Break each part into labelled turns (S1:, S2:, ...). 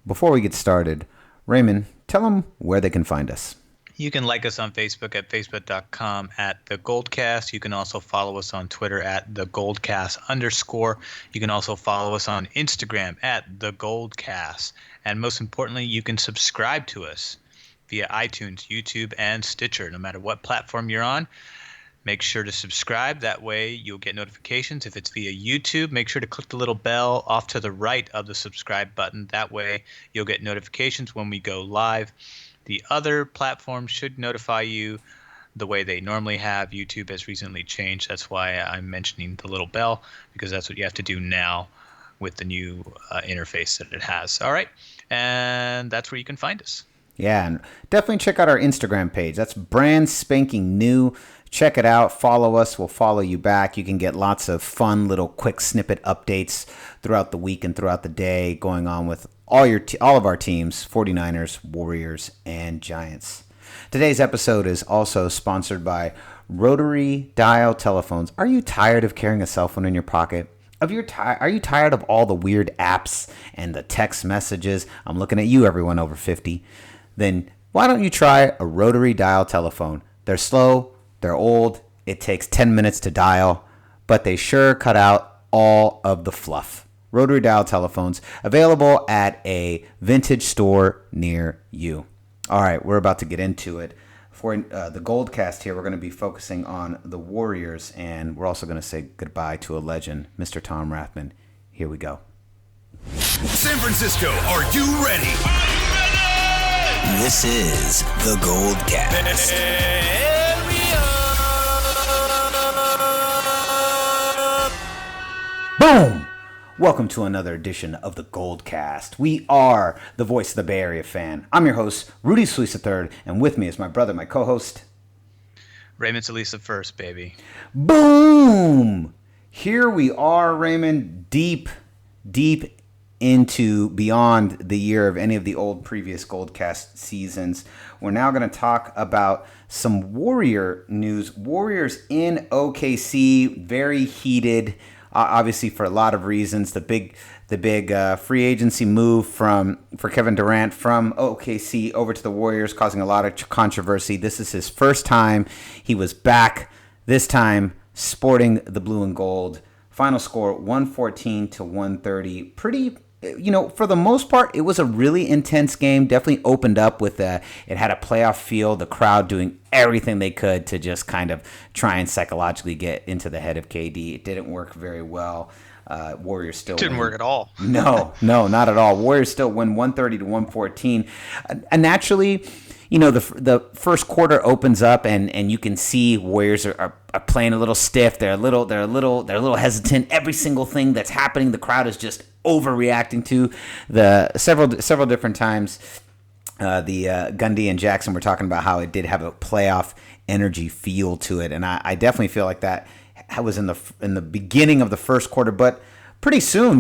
S1: before we get started, Raymond, tell them where they can find us.
S2: You can like us on Facebook at facebook.com at The Goldcast. You can also follow us on Twitter at The Goldcast_. You can also follow us on Instagram at The Goldcast. And most importantly, you can subscribe to us via iTunes, YouTube, and Stitcher. No matter what platform you're on, make sure to subscribe. That way you'll get notifications. If it's via YouTube, make sure to click the little bell off to the right of the subscribe button. That way you'll get notifications when we go live. The other platforms should notify you the way they normally have. YouTube has recently changed. That's why I'm mentioning the little bell, because that's what you have to do now with the new interface that it has. All right. And that's where you can find us.
S1: Yeah, and definitely check out our Instagram page. That's brand spanking new. Check it out. Follow us. We'll follow you back. You can get lots of fun little quick snippet updates throughout the week and throughout the day going on with all of our teams, 49ers, Warriors, and Giants. Today's episode is also sponsored by Rotary Dial Telephones. Are you tired of carrying a cell phone in your pocket? Are you tired of all the weird apps and the text messages? I'm looking at you, everyone over 50. Then why don't you try a rotary dial telephone? They're slow, they're old, it takes 10 minutes to dial, but they sure cut out all of the fluff. Rotary dial telephones, available at a vintage store near you. All right, we're about to get into it. For the Goldcast here, we're going to be focusing on the Warriors, and we're also going to say goodbye to a legend, Mr. Tom Rathman. Here we go.
S3: San Francisco, are you ready?
S4: This is the Goldcast.
S1: Boom! Welcome to another edition of the Goldcast. We are the voice of the Bay Area fan. I'm your host, Rudy Solis III, and with me is my brother, my co-host,
S2: Raymond Solis first, baby.
S1: Boom! Here we are, Raymond, deep into beyond the year of any of the old previous Goldcast seasons. We're now going to talk about some Warrior news. Warriors in OKC, very heated, obviously for a lot of reasons. The big free agency move for Kevin Durant from OKC over to the Warriors, causing a lot of controversy. This is his first time. He was back, this time sporting the blue and gold. Final score 114-130. Pretty, for the most part, it was a really intense game. Definitely opened up with it had a playoff feel. The crowd doing everything they could to just kind of try and psychologically get into the head of KD. It didn't work very well. Warriors still
S2: didn't work at all.
S1: No, not at all. Warriors still win 130-114. And naturally, the first quarter opens up and you can see Warriors are playing a little stiff. They're a little hesitant. Every single thing that's happening, the crowd is just overreacting to. The several different times. Gundy and Jackson were talking about how it did have a playoff energy feel to it, and I definitely feel like that was in the beginning of the first quarter, but pretty soon,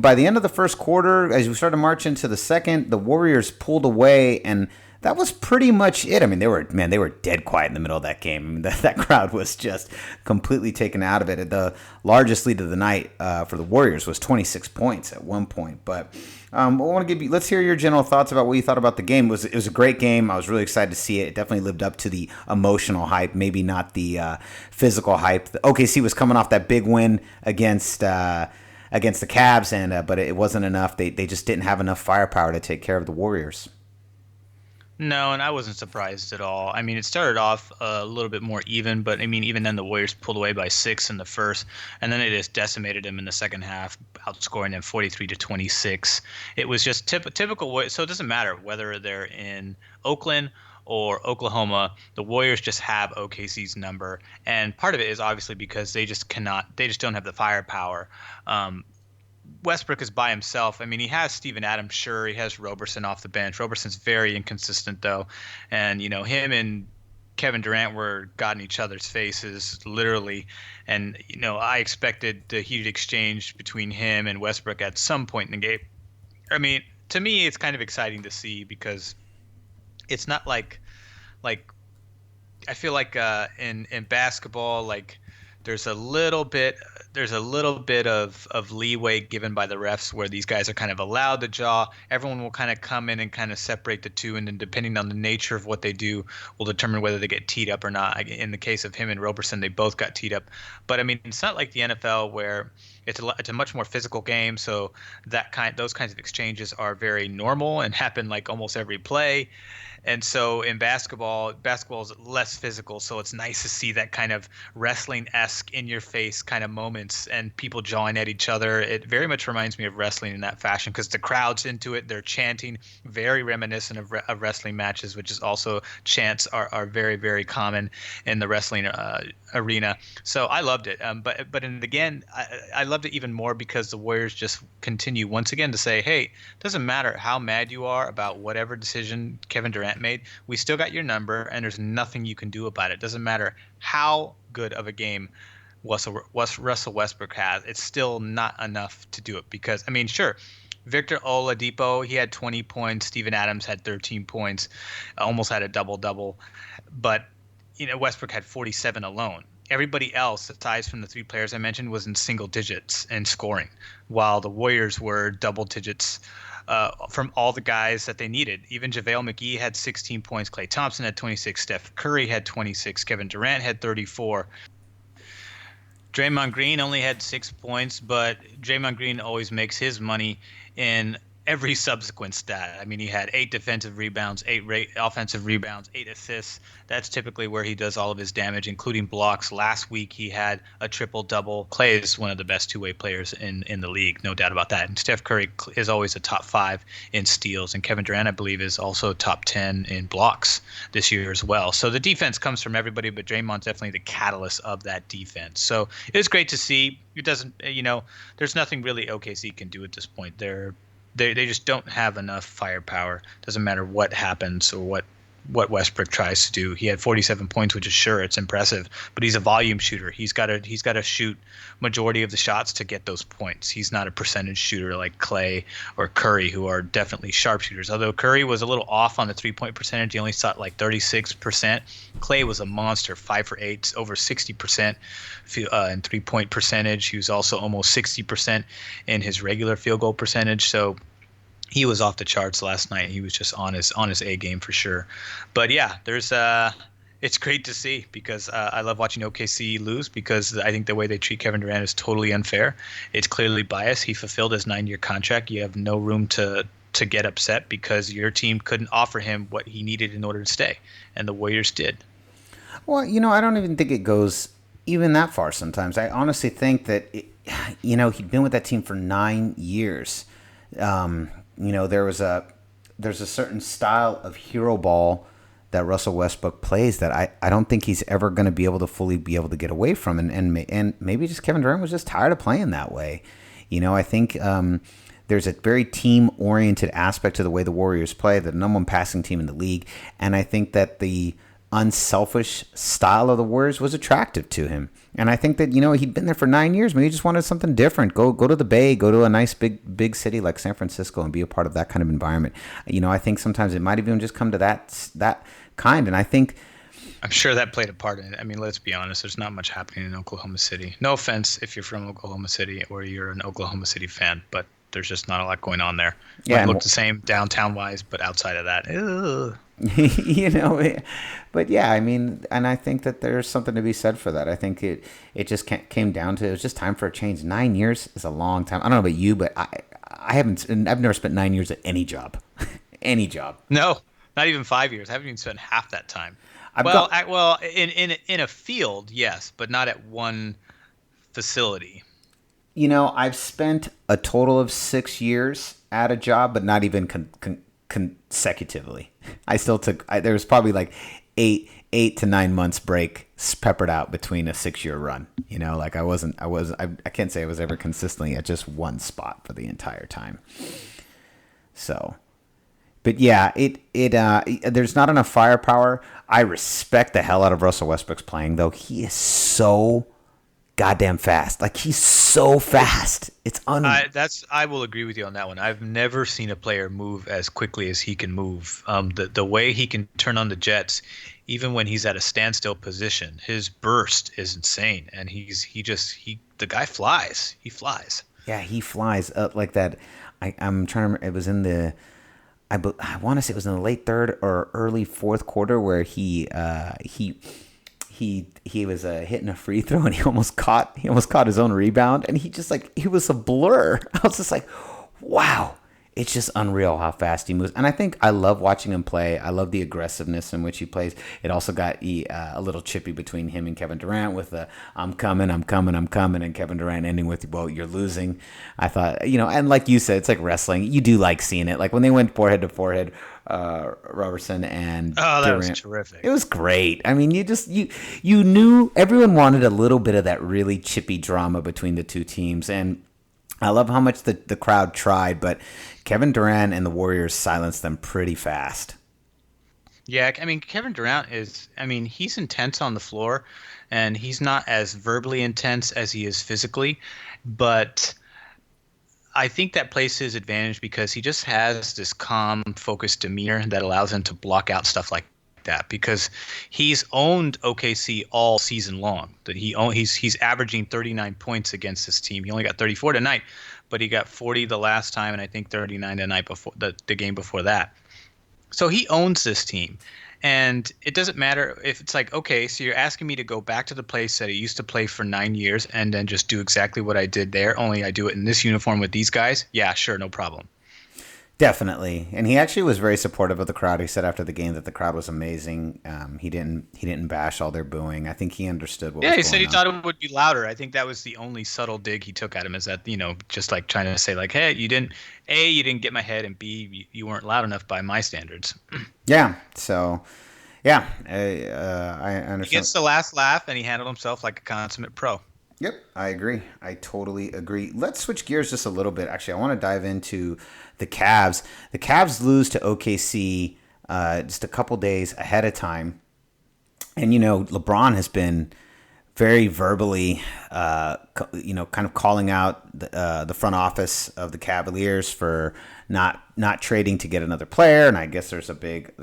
S1: by the end of the first quarter, as we started to march into the second, the Warriors pulled away, and that was pretty much it. I mean, they were dead quiet in the middle of that game. I mean, that crowd was just completely taken out of it. The largest lead of the night for the Warriors was 26 points at one point. But let's hear your general thoughts about what you thought about the game. It was a great game. I was really excited to see it. It definitely lived up to the emotional hype, maybe not the physical hype. The OKC was coming off that big win against the Cavs, but it wasn't enough. They just didn't have enough firepower to take care of the Warriors.
S2: No, and I wasn't surprised at all. I mean, it started off a little bit more even, but I mean, even then the Warriors pulled away by 6 in the first, and then they just decimated them in the second half, outscoring them 43-26. It was just typical. So it doesn't matter whether they're in Oakland or Oklahoma, the Warriors just have OKC's number, and part of it is obviously because they just don't have the firepower. Westbrook is by himself. I mean, he has Steven Adams, sure. He has Roberson off the bench. Roberson's very inconsistent, though. And, him and Kevin Durant got in each other's faces, literally. And, I expected the heated exchange between him and Westbrook at some point in the game. I mean, to me, it's kind of exciting to see because it's not like I feel like in basketball, like there's a little bit of leeway given by the refs where these guys are kind of allowed to jaw. Everyone will kind of come in and kind of separate the two, and then depending on the nature of what they do will determine whether they get teed up or not. In the case of him and Roberson, they both got teed up. But I mean, it's not like the NFL where it's a much more physical game, so those kinds of exchanges are very normal and happen like almost every play. And so in basketball is less physical, so it's nice to see that kind of wrestling-esque, in-your-face kind of moments and people jawing at each other. It very much reminds me of wrestling in that fashion because the crowd's into it. They're chanting, very reminiscent of wrestling matches, which is also chants are very, very common in the wrestling arena. So I loved it. Again, I loved it even more because the Warriors just continue once again to say, hey, it doesn't matter how mad you are about whatever decision Kevin Durant made, we still got your number, and there's nothing you can do about it. Doesn't matter how good of a game Russell Westbrook has, it's still not enough to do it because, I mean, sure, Victor Oladipo, he had 20 points. Steven Adams had 13 points, almost had a double-double. But, Westbrook had 47 alone. Everybody else, aside from the three players I mentioned, was in single digits in scoring, while the Warriors were double digits from all the guys that they needed. Even JaVale McGee had 16 points. Klay Thompson had 26. Steph Curry had 26. Kevin Durant had 34. Draymond Green only had 6 points, but Draymond Green always makes his money in every subsequent stat. I mean, he had 8 defensive rebounds, 8 offensive rebounds, 8 assists. That's typically where he does all of his damage, including blocks. Last week, he had a triple-double. Klay is one of the best two-way players in the league, no doubt about that. And Steph Curry is always a top 5 in steals. And Kevin Durant, I believe, is also top 10 in blocks this year as well. So the defense comes from everybody, but Draymond's definitely the catalyst of that defense. So it was great to see. It doesn't, there's nothing really OKC can do at this point. They just don't have enough firepower. Doesn't matter what happens or what Westbrook tries to do. He had 47 points, which is sure it's impressive, but he's a volume shooter. He's got to shoot majority of the shots to get those points. He's not a percentage shooter like Klay or Curry, who are definitely sharpshooters. Although Curry was a little off on the 3-point percentage, he only shot like 36%. Klay was a monster, 5 for 8, over 60% in 3-point percentage. He was also almost 60% in his regular field goal percentage. So he was off the charts last night. He was just on his A game for sure. But yeah, it's great to see because I love watching OKC lose because I think the way they treat Kevin Durant is totally unfair. It's clearly biased. He fulfilled his 9-year contract. You have no room to get upset because your team couldn't offer him what he needed in order to stay, and the Warriors did.
S1: Well, I don't even think it goes even that far sometimes. I honestly think that, he'd been with that team for 9 years. There's a certain style of hero ball that Russell Westbrook plays that I don't think he's ever going to be able to fully get away from. And maybe just Kevin Durant was just tired of playing that way. I think there's a very team-oriented aspect to the way the Warriors play, the number one passing team in the league. And I think that the unselfish style of the Warriors was attractive to him. And I think that, he'd been there for 9 years. Maybe he just wanted something different. Go to the Bay, go to a nice big city like San Francisco and be a part of that kind of environment. I think sometimes it might even just come to that kind. And I think
S2: I'm sure that played a part in it. I mean, let's be honest. There's not much happening in Oklahoma City. No offense if you're from Oklahoma City or you're an Oklahoma City fan, but there's just not a lot going on there. It looked the same downtown-wise, but outside of that, ugh.
S1: But yeah, I mean, and I think that there's something to be said for that. I think it just came down to, it was just time for a change. 9 years is a long time. I don't know about you, but I've never spent 9 years at any job. Any job.
S2: No, not even 5 years. I haven't even spent half that time. In a field, yes, but not at one facility.
S1: I've spent a total of 6 years at a job, but not even consecutively. I still there was probably like 8 to 9 months break peppered out between a 6-year run. I can't say I was ever consistently at just one spot for the entire time. So, but yeah, there's not enough firepower. I respect the hell out of Russell Westbrook's playing, though. He is so goddamn fast. Like, he's so fast. It's
S2: I will agree with you on that one. I've never seen a player move as quickly as he can move. The way he can turn on the jets, even when he's at a standstill position, his burst is insane, and the guy flies. He flies.
S1: Yeah, he flies up like that. I'm trying to remember. It was in the I want to say it was in the late third or early fourth quarter where he was hitting a free throw and he almost caught his own rebound, and he was a blur. I was just like, wow. It's just unreal how fast he moves. And I think I love watching him play. I love the aggressiveness in which he plays. It also got a little chippy between him and Kevin Durant with the I'm coming, and Kevin Durant ending with, well, you're losing. I thought, and like you said, it's like wrestling. You do like seeing it. Like when they went forehead to forehead, Robertson and
S2: that
S1: Durant,
S2: was terrific.
S1: It was great. I mean, you knew everyone wanted a little bit of that really chippy drama between the two teams. And I love how much the crowd tried, but Kevin Durant and the Warriors silenced them pretty fast.
S2: Yeah, I mean, Kevin Durant he's intense on the floor, and he's not as verbally intense as he is physically, but I think that plays to his advantage because he just has this calm, focused demeanor that allows him to block out stuff like that, because he's owned OKC all season long. That he's averaging 39 points against this team. He only got 34 tonight, but he got 40 the last time, and I think 39 the night before the game before that. So he owns this team, and it doesn't matter if it's like, okay, so you're asking me to go back to the place that I used to play for 9 years and then just do exactly what I did there, only I do it in this uniform with these guys. Yeah, sure, no problem.
S1: Definitely, and he actually was very supportive of the crowd. He said after the game that the crowd was amazing. He didn't bash all their booing. I think he understood what.
S2: Yeah,
S1: was
S2: he said he
S1: on.
S2: thought it would be louder. I think that was the only subtle dig he took at him, is that just like trying to say like, hey, you didn't get my head, and B, you weren't loud enough by my standards.
S1: Yeah. So, yeah, I understand.
S2: He gets the last laugh, and he handled himself like a consummate pro.
S1: Yep, I agree. I totally agree. Let's switch gears just a little bit. Actually, I want to dive into the Cavs. The Cavs lose to OKC just a couple days ahead of time. And, LeBron has been very verbally, kind of calling out the front office of the Cavaliers for not trading to get another player. And I guess there's a big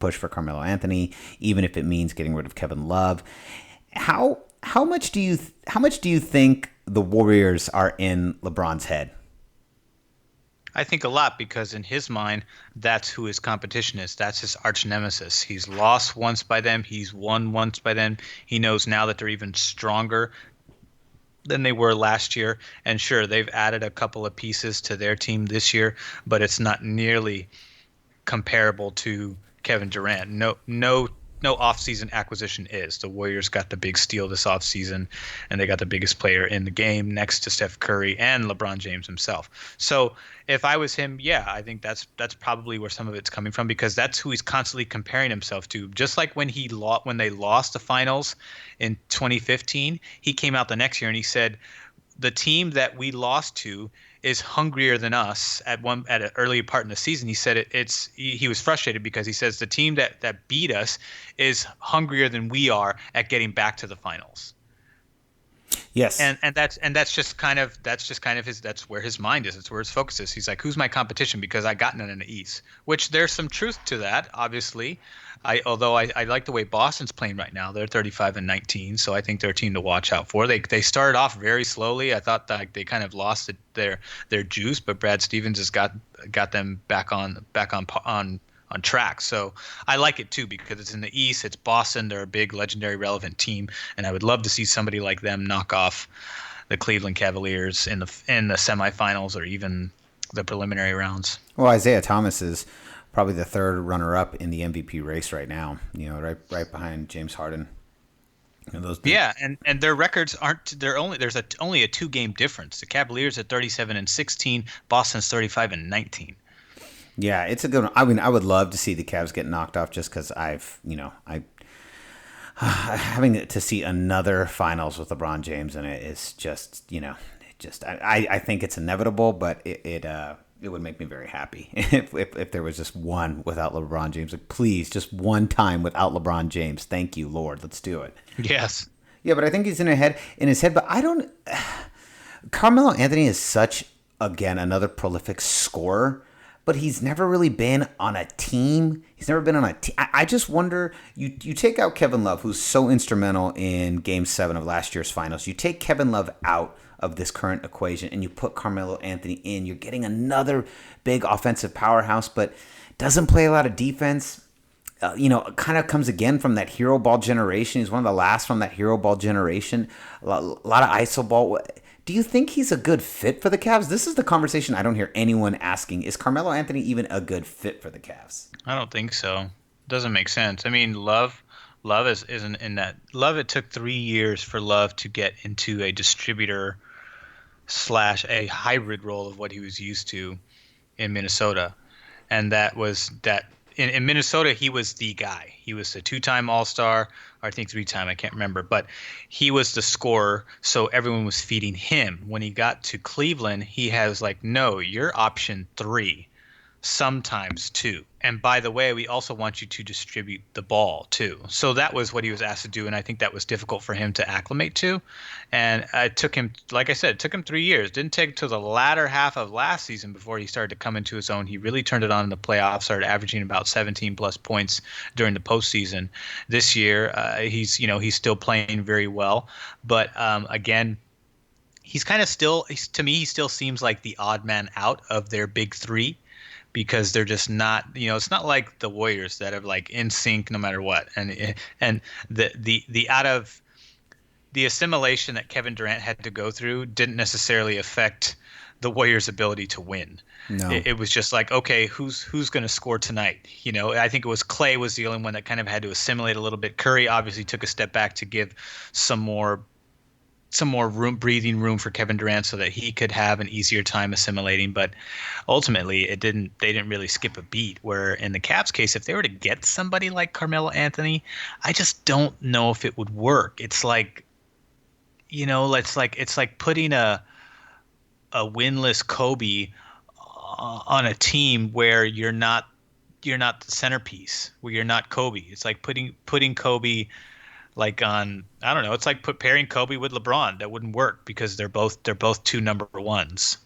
S1: push for Carmelo Anthony, even if it means getting rid of Kevin Love. How much do you think the Warriors are in LeBron's head?
S2: I think a lot, because in his mind, that's who his competition is. That's his arch nemesis. He's lost once by them. He's won once by them. He knows now that they're even stronger than they were last year. And sure, they've added a couple of pieces to their team this year, but it's not nearly comparable to Kevin Durant. No offseason acquisition is. The Warriors got the big steal this offseason, and they got the biggest player in the game next to Steph Curry and LeBron James himself. So if I was him, yeah, I think that's probably where some of it's coming from, because that's who he's constantly comparing himself to. Just like when they lost the finals in 2015, he came out the next year and he said, the team that we lost to is hungrier than us at an early part in the season. He said he was frustrated because he says the team that beat us is hungrier than we are at getting back to the finals.
S1: Yes.
S2: And that's just kind of that's where his mind is. It's where his focus is. He's like, who's my competition? Because I got none in the East, which there's some truth to that, obviously. Although I like the way Boston's playing right now. They're 35-19, so I think they're a team to watch out for. They started off very slowly. I thought that they kind of lost their juice, but Brad Stevens has got them back on track. So I like it too, because it's in the East. It's Boston. They're a big, legendary, relevant team, and I would love to see somebody like them knock off the Cleveland Cavaliers in the semifinals or even the preliminary rounds.
S1: Well, Isaiah Thomas is probably the third runner-up in the MVP race right now. Right behind James Harden.
S2: And their records aren't. There's only a 2-game difference. The Cavaliers are 37-16. Boston's 35-19.
S1: Yeah, it's a good one. I mean, I would love to see the Cavs get knocked off, just because having to see another finals with LeBron James in it is just, I think it's inevitable, but it would make me very happy if there was just one without LeBron James. Like, please, just one time without LeBron James. Thank you, Lord. Let's do it.
S2: Yes.
S1: Yeah, but I think he's in his head. But I don't. Carmelo Anthony is such, again, another prolific scorer. but he's never really been on a team. He's never been on a team. I just wonder, you take out Kevin Love, who's so instrumental in Game 7 of last year's finals. You take Kevin Love out of this current equation and you put Carmelo Anthony in. You're getting another big offensive powerhouse, but doesn't play a lot of defense. Kind of comes again from that hero ball generation. He's one of the last from that hero ball generation. A lot of iso ball. Do you think he's a good fit for the Cavs? This is the conversation I don't hear anyone asking. Is Carmelo Anthony even a good fit for the Cavs?
S2: I don't think so. Doesn't make sense. I mean, Love isn't in that. Love, it took 3 years for Love to get into a distributor / a hybrid role of what he was used to in Minnesota. And that was that in Minnesota, he was the guy. He was a 2-time All-Star, or I think 3-time, I can't remember. But he was the scorer, so everyone was feeding him. When he got to Cleveland, he has like, no, you're option 3, sometimes 2. And by the way, we also want you to distribute the ball too. So that was what he was asked to do, and I think that was difficult for him to acclimate to. And it took him, like I said, it took him 3 years. Didn't take till the latter half of last season before he started to come into his own. He really turned it on in the playoffs, started averaging about 17 plus points during the postseason. This year, he's still playing very well, but again, he's kind of still, to me, he still seems like the odd man out of their big three. Because they're just not, it's not like the Warriors that are like in sync no matter what, and the out of the assimilation that Kevin Durant had to go through didn't necessarily affect the Warriors' ability to win.
S1: No.
S2: It was just like, okay, who's going to score tonight? I think it was Clay was the only one that kind of had to assimilate a little bit. Curry obviously took a step back to give some more breathing room for Kevin Durant so that he could have an easier time assimilating. But ultimately, they didn't really skip a beat. Where in the Cavs case, if they were to get somebody like Carmelo Anthony, I just don't know if it would work. It's like, it's like putting a winless Kobe on a team where you're not the centerpiece, where you're not Kobe. It's like putting Kobe like on, I don't know, it's like pairing Kobe with LeBron. That wouldn't work because they're both two number ones.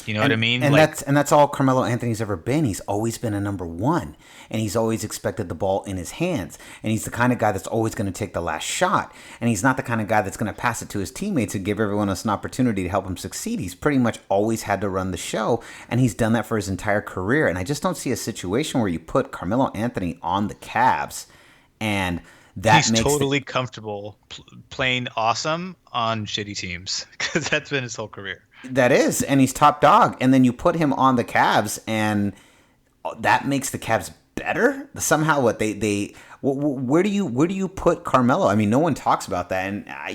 S2: You know what I mean?
S1: And that's all Carmelo Anthony's ever been. He's always been a number one, and he's always expected the ball in his hands. And he's the kind of guy that's always going to take the last shot. And he's not the kind of guy that's going to pass it to his teammates and give everyone else an opportunity to help him succeed. He's pretty much always had to run the show, and he's done that for his entire career. And I just don't see a situation where you put Carmelo Anthony on the Cavs and
S2: he's totally comfortable playing awesome on shitty teams because that's been his whole career.
S1: That is, and he's top dog. And then you put him on the Cavs, and that makes the Cavs better. Somehow, where do you put Carmelo? I mean, no one talks about that, and I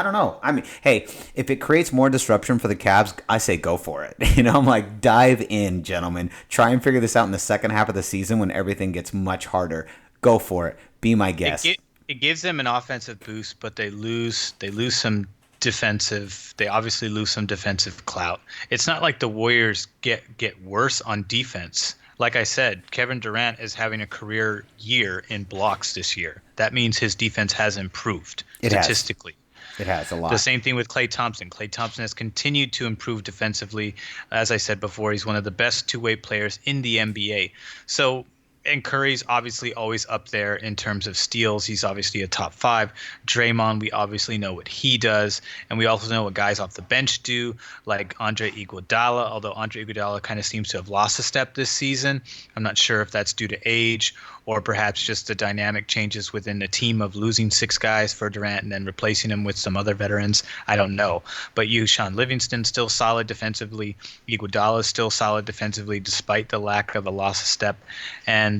S1: don't know. I mean, hey, if it creates more disruption for the Cavs, I say go for it. I'm like, dive in, gentlemen. Try and figure this out in the second half of the season when everything gets much harder. Go for it. Be my guest.
S2: It gives them an offensive boost, but they lose some defensive. They obviously lose some defensive clout. It's not like the Warriors get worse on defense. Like I said, Kevin Durant is having a career year in blocks this year. That means his defense has improved statistically.
S1: It has a lot.
S2: The same thing with Klay Thompson. Klay Thompson has continued to improve defensively. As I said before, he's one of the best two-way players in the NBA. So. And Curry's obviously always up there in terms of steals. He's obviously a top 5. Draymond, we obviously know what he does. And we also know what guys off the bench do, like Andre Iguodala, although Andre Iguodala kind of seems to have lost a step this season. I'm not sure if that's due to age or perhaps just the dynamic changes within the team of losing 6 guys for Durant and then replacing him with some other veterans. I don't know. But Sean Livingston's still solid defensively. Iguodala is still solid defensively despite the lack of a loss of step. And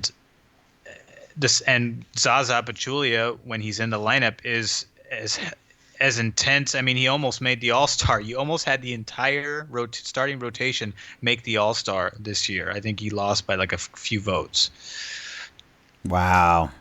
S2: Zaza Pachulia, when he's in the lineup, is as intense. I mean, he almost made the All-Star. You almost had the entire starting rotation make the All-Star this year. I think he lost by like a few votes.
S1: Wow.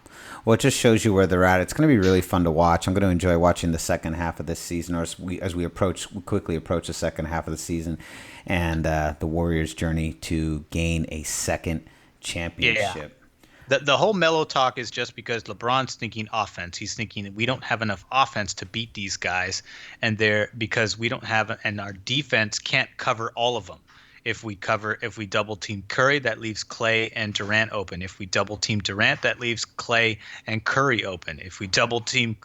S1: Well, it just shows you where they're at. It's going to be really fun to watch. I'm going to enjoy watching the second half of this season, or as we quickly approach the second half of the season, and the Warriors' journey to gain a second championship.
S2: Yeah. The whole Melo talk is just because LeBron's thinking offense. He's thinking we don't have enough offense to beat these guys, and because we don't have, and our defense can't cover all of them. If we double team Curry, that leaves Clay and Durant open. If we double team Durant, that leaves Clay and Curry open. If we double team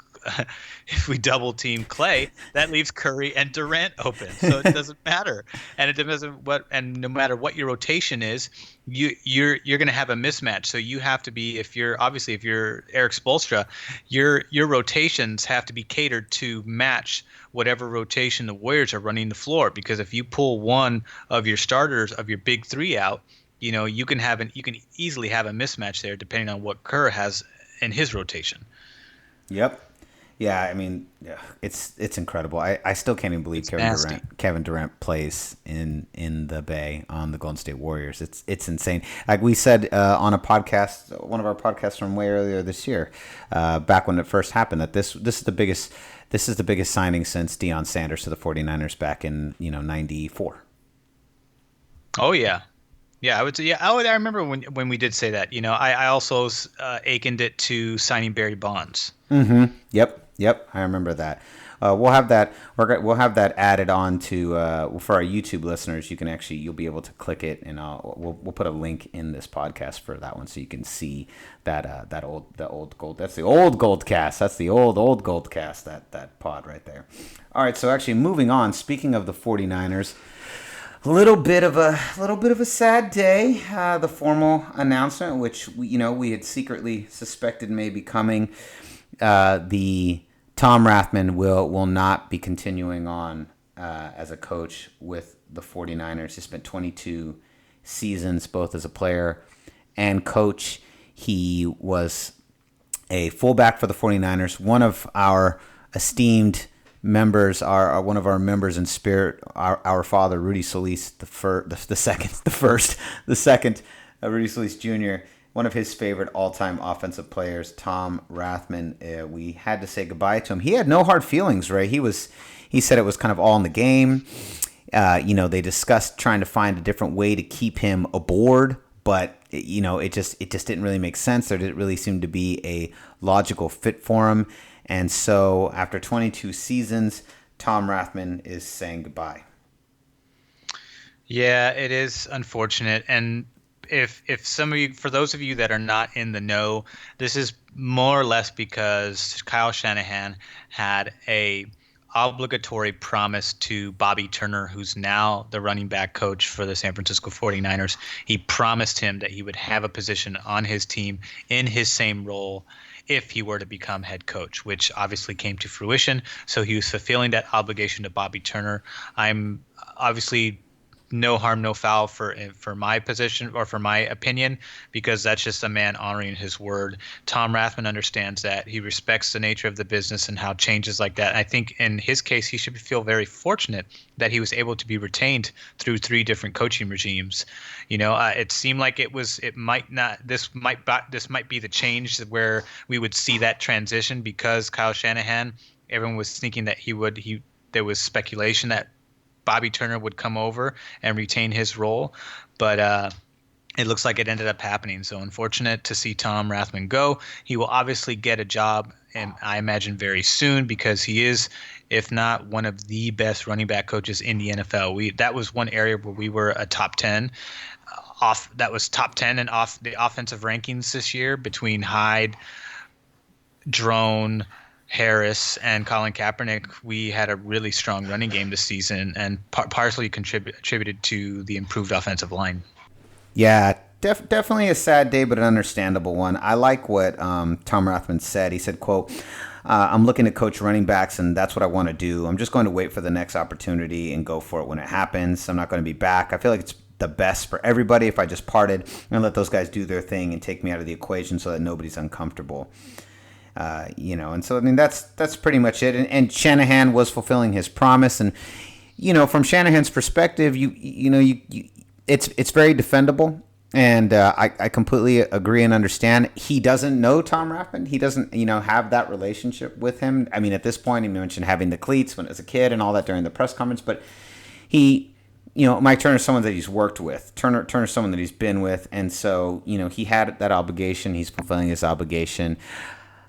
S2: Clay, that leaves Curry and Durant open. So it doesn't matter, and it doesn't and no matter what your rotation is, you're going to have a mismatch. So you have to be, if you're Eric Spoelstra, your rotations have to be catered to match whatever rotation the Warriors are running the floor. Because if you pull one of your starters of your big three out, you can easily have a mismatch there depending on what Kerr has in his rotation.
S1: Yep. Yeah, I mean, it's incredible. I still can't even believe Kevin Durant plays in the Bay on the Golden State Warriors. It's insane. Like we said on a podcast, one of our podcasts from way earlier this year, back when it first happened, that this is the biggest signing since Deion Sanders to the 49ers back in 94.
S2: Oh yeah. Yeah, I would say, yeah. I remember when we did say that. I also akened it to signing Barry Bonds.
S1: Mm-hmm. Yep. I remember that. We'll have that. We'll have that added on to for our YouTube listeners. You'll be able to click it, and we'll put a link in this podcast for that one, so you can see that old gold. That's the old gold cast. That's the old gold cast. That pod right there. All right. So actually, moving on. Speaking of the 49ers. A little bit of a sad day. The formal announcement, which we had secretly suspected may be coming. The Tom Rathman will not be continuing on as a coach with the 49ers. He spent 22 seasons both as a player and coach. He was a fullback for the 49ers. One of our esteemed members are one of our members in spirit, our father Rudy Solis the second Rudy Solis Jr., one of his favorite all-time offensive players, Tom Rathman. We had to say goodbye to him. He had no hard feelings, Ray. He said it was kind of all in the game. They discussed trying to find a different way to keep him aboard, but it just didn't really make sense. There didn't really seem to be a logical fit for him. And so after 22 seasons, Tom Rathman is saying goodbye.
S2: Yeah, it is unfortunate. And if some of you, for those of you that are not in the know, this is more or less because Kyle Shanahan had a obligatory promise to Bobby Turner, who's now the running back coach for the San Francisco 49ers. He promised him that he would have a position on his team in his same role if he were to become head coach, which obviously came to fruition. So he was fulfilling that obligation to Bobby Turner. I'm obviously no harm, no foul for my position or for my opinion, because that's just a man honoring his word. Tom Rathman understands that. He respects the nature of the business and how changes like that. I think in his case, he should feel very fortunate that he was able to be retained through 3 different coaching regimes. It seemed like this might be the change where we would see that transition, because Kyle Shanahan, everyone was thinking that there was speculation that Bobby Turner would come over and retain his role, but it looks like it ended up happening. So unfortunate to see Tom Rathman go. He will obviously get a job, and I imagine very soon, because he is, if not one of the best running back coaches in the NFL. That was one area where we were a top 10. That was top 10 in the offensive rankings this year between Hyde, Drone, Harris, and Colin Kaepernick. We had a really strong running game this season, and partially attributed to the improved offensive line.
S1: Yeah, definitely a sad day, but an understandable one. I like what Tom Rathman said. He said, quote, I'm looking to coach running backs, and that's what I want to do. I'm just going to wait for the next opportunity and go for it when it happens. I'm not going to be back. I feel like it's the best for everybody if I just parted and let those guys do their thing and take me out of the equation so that nobody's uncomfortable. And so, I mean, that's pretty much it. And Shanahan was fulfilling his promise. And, from Shanahan's perspective, it's very defendable. And I completely agree and understand. He doesn't know Tom Rathman. He doesn't, have that relationship with him. I mean, at this point, he mentioned having the cleats when as a kid and all that during the press conference. But he, Mike Turner's someone that he's worked with. Turner's someone that he's been with. And so, he had that obligation. He's fulfilling his obligation.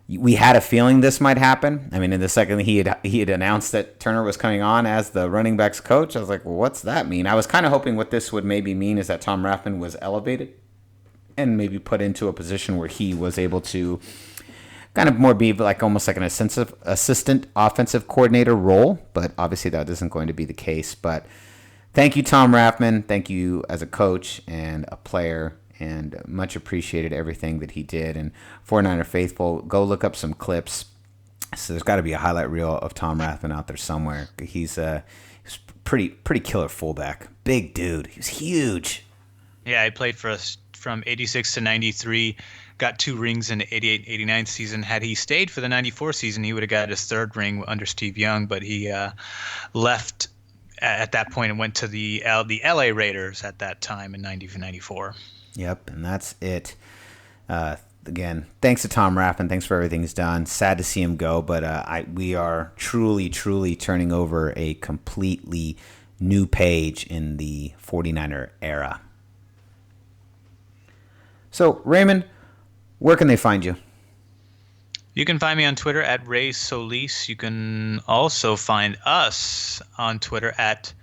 S1: we had a feeling this might happen. I mean, in the second he had announced that Turner was coming on as the running backs coach, I was like, well, what's that mean? I was kind of hoping what this would maybe mean is that Tom Rathman was elevated and maybe put into a position where he was able to kind of more be like almost like an assistant offensive coordinator role. But obviously that isn't going to be the case. But thank you, Tom Rathman. Thank you as a coach and a player. And much appreciated everything that he did. And 49er faithful, go look up some clips. So there's got to be a highlight reel of Tom Rathman out there somewhere. He's pretty killer fullback. Big dude. He's huge.
S2: Yeah, he played for us from 86 to 93. Got 2 rings in the 88-89 season. Had he stayed for the 94 season, he would have got his 3rd ring under Steve Young. But he left at that point and went to the LA Raiders at that time in 94.
S1: Yep, and that's it. Again, thanks to Tom Rathman. Thanks for everything he's done. Sad to see him go, but we are truly, truly turning over a completely new page in the 49er era. So, Raymond, where can they find you?
S2: You can find me on Twitter at Ray Solis. You can also find us on Twitter at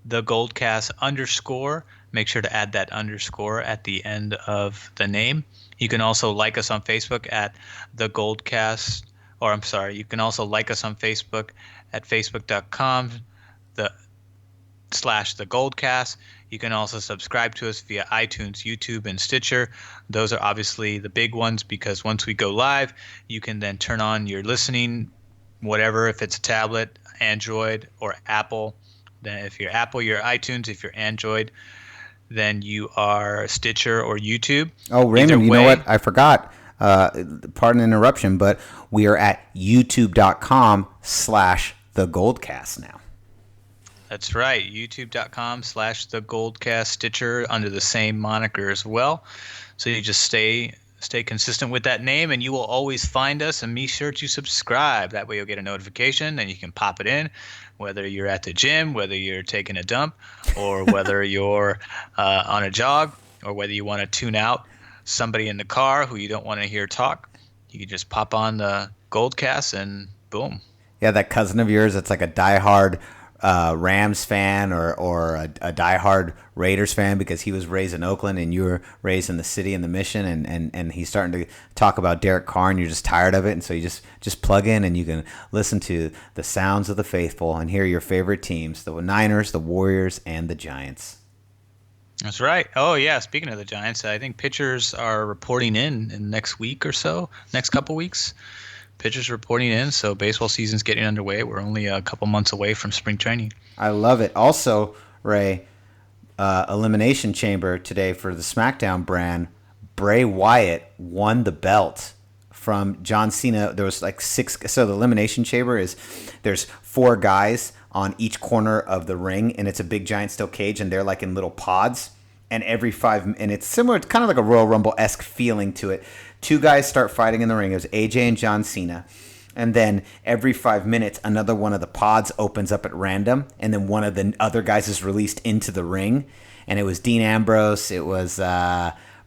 S2: @TheGoldcast_. Make sure to add that underscore at the end of the name. You can also like us on Facebook at The Goldcast, you can also like us on Facebook at facebook.com/The Goldcast. You can also subscribe to us via iTunes, YouTube, and Stitcher. Those are obviously the big ones because once we go live, you can then turn on your listening, whatever, if it's a tablet, Android, or Apple. Then if you're Apple, you're iTunes. If you're Android, then you are Stitcher or YouTube.
S1: Oh, Raymond, you know what? I forgot. Pardon the interruption, but we are at youtube.com/TheGoldcast now.
S2: That's right. youtube.com/TheGoldcast, Stitcher under the same moniker as well. So you just stay consistent with that name, and you will always find us. And be sure to subscribe. That way you'll get a notification, and you can pop it in, whether you're at the gym, whether you're taking a dump, or whether you're on a jog, or whether you want to tune out somebody in the car who you don't want to hear talk. You can just pop on the Goldcast, and boom.
S1: Yeah, that cousin of yours that's like a diehard Rams fan or a diehard Raiders fan because he was raised in Oakland and you were raised in the city and the Mission, and he's starting to talk about Derek Carr and you're just tired of it, and so you just plug in and you can listen to the sounds of the faithful and hear your favorite teams, the Niners, the Warriors, and the Giants.
S2: That's right. Oh, yeah. Speaking of the Giants, I think pitchers are reporting in next week or so, next couple weeks. Pitchers reporting in, so baseball season's getting underway. We're only a couple months away from spring training.
S1: I love it. Also, Ray, Elimination Chamber today for the SmackDown brand. Bray Wyatt won the belt from John Cena. There was like 6. So the Elimination Chamber is there's 4 guys on each corner of the ring, and it's a big giant steel cage, and they're like in little pods. And and it's similar, it's kind of like a Royal Rumble-esque feeling to it. 2 guys start fighting in the ring. It was AJ and John Cena. And then every 5 minutes, another one of the pods opens up at random. And then one of the other guys is released into the ring. And it was Dean Ambrose. It was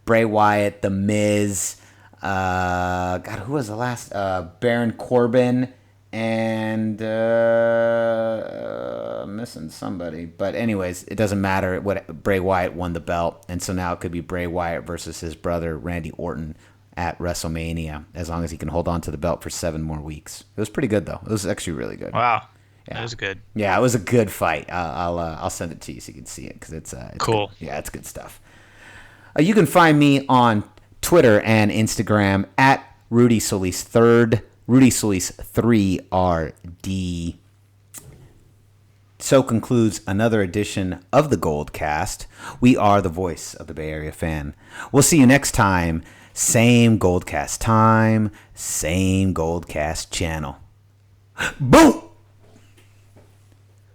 S1: Bray Wyatt, The Miz. God, who was the last? Baron Corbin. And missing somebody. But anyways, it doesn't matter. Bray Wyatt won the belt. And so now it could be Bray Wyatt versus his brother, Randy Orton, at WrestleMania, as long as he can hold on to the belt for 7 more weeks. It was pretty good, though. It was actually really good.
S2: Wow.
S1: Yeah.
S2: That was good.
S1: Yeah, it was a good fight. I'll send it to you so you can see it because it's
S2: cool.
S1: Good. Yeah, it's good stuff. You can find me on Twitter and Instagram at Rudy Solis 3rd, Rudy Solis 3RD. So concludes another edition of the Goldcast. We are the voice of the Bay Area fan. We'll see you next time. Same Goldcast time, same Goldcast channel. Boom!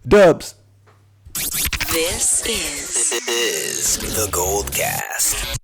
S1: Dubs.
S4: This is the Goldcast.